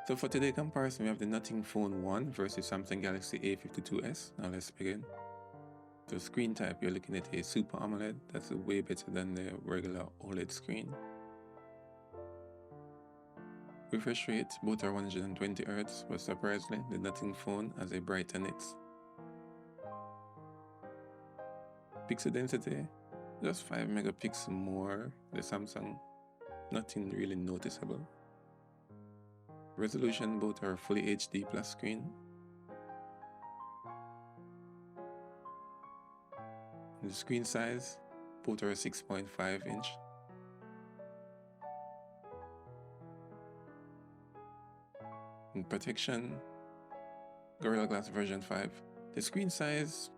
So for today's comparison, we have the Nothing Phone 1 versus Samsung Galaxy A52s. Now let's begin. So screen type, you're looking at a Super AMOLED. That's way better than the regular OLED screen. Refresh rate, both are 120Hz, but surprisingly, the Nothing Phone has a brighter nix. Pixel density, just 5 megapixels more. The Samsung, nothing really noticeable. Resolution, both are fully HD plus screen. And the screen size, both are 6.5 inch. And protection, Gorilla Glass version 5. The screen size,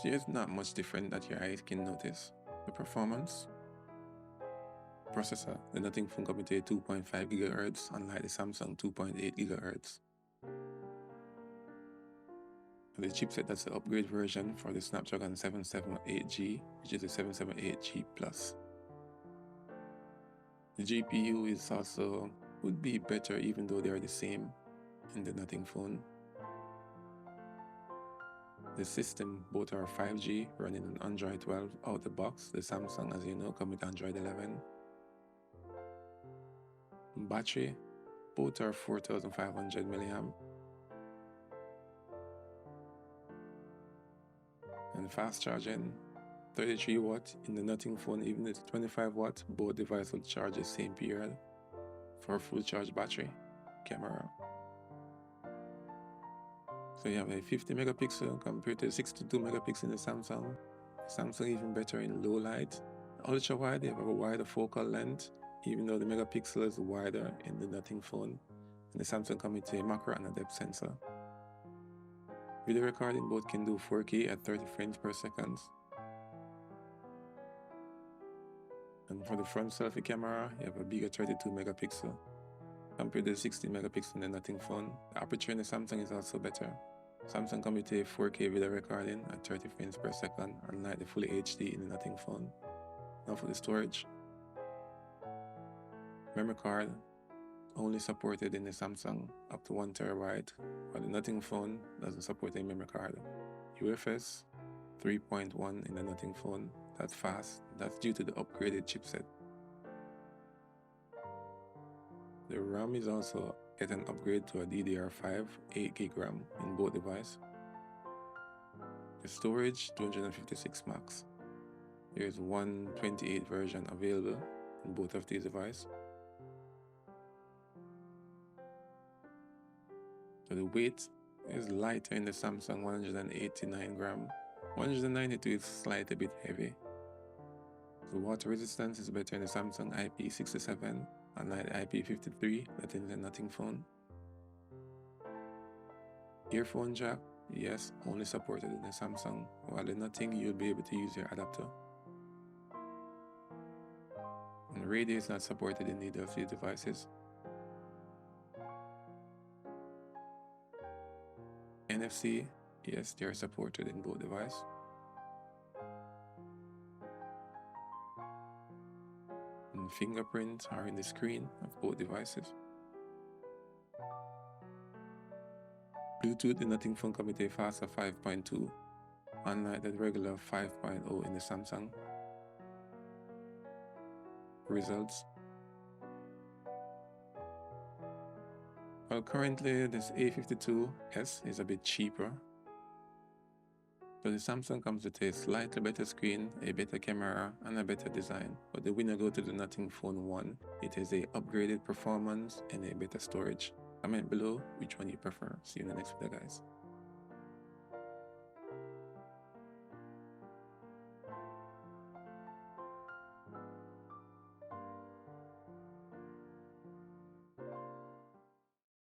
there's not much different that your eyes can notice. The performance, processor, the Nothing Phone comes with a 2.5 GHz, unlike the Samsung 2.8 GHz. The chipset, that's the upgrade version for the Snapdragon 778G, which is the 778G Plus. The GPU is also, would be better even though they are the same in the Nothing Phone. The system, both are 5G, running on Android 12 out the box. The Samsung, as you know, comes with Android 11. Battery, both are 4500 mAh. And fast charging, 33 watt in the Nothing Phone, even if it's 25 watt, both devices will charge the same period for a full charge battery. Camera, so you have a 50 megapixel compared to 62 megapixel in the Samsung. Samsung even better in low light. Ultra wide, they have a wider focal length, even though the megapixel is wider in the Nothing Phone. And the Samsung comes with a macro and a depth sensor. Video recording, both can do 4K at 30 frames per second. And for the front selfie camera, you have a bigger 32 megapixel compared to the 16 megapixel in the Nothing Phone. The aperture in the Samsung is also better. Samsung comes with a 4K video recording at 30 frames per second, unlike the fully HD in the Nothing Phone. Now for the storage. Memory card, only supported in the Samsung up to 1 terabyte, while the Nothing Phone doesn't support a memory card. UFS 3.1 in the Nothing Phone, that's fast, that's due to the upgraded chipset. The RAM is also get an upgrade to a DDR5 8GB RAM in both devices. The storage 256 max. There is 128 version available in both of these devices. So the weight is lighter in the Samsung, 189 gram. 192 is slightly bit heavy. The water resistance is better in the Samsung IP67, unlike the IP53 that's in the Nothing Phone. Earphone jack, yes, only supported in the Samsung, while the Nothing you'll be able to use your adapter. And radio is not supported in either of these devices. NFC, yes, they are supported in both devices. And fingerprints are in the screen of both devices. Bluetooth, the Nothing Phone comes with a faster 5.2, unlike the regular 5.0 in the Samsung. Results. Well, currently this A52s is a bit cheaper. So the Samsung comes with a slightly better screen, a better camera, and a better design. But the winner goes to the Nothing Phone 1. It has a upgraded performance and a better storage. Comment below which one you prefer. See you in the next video, guys.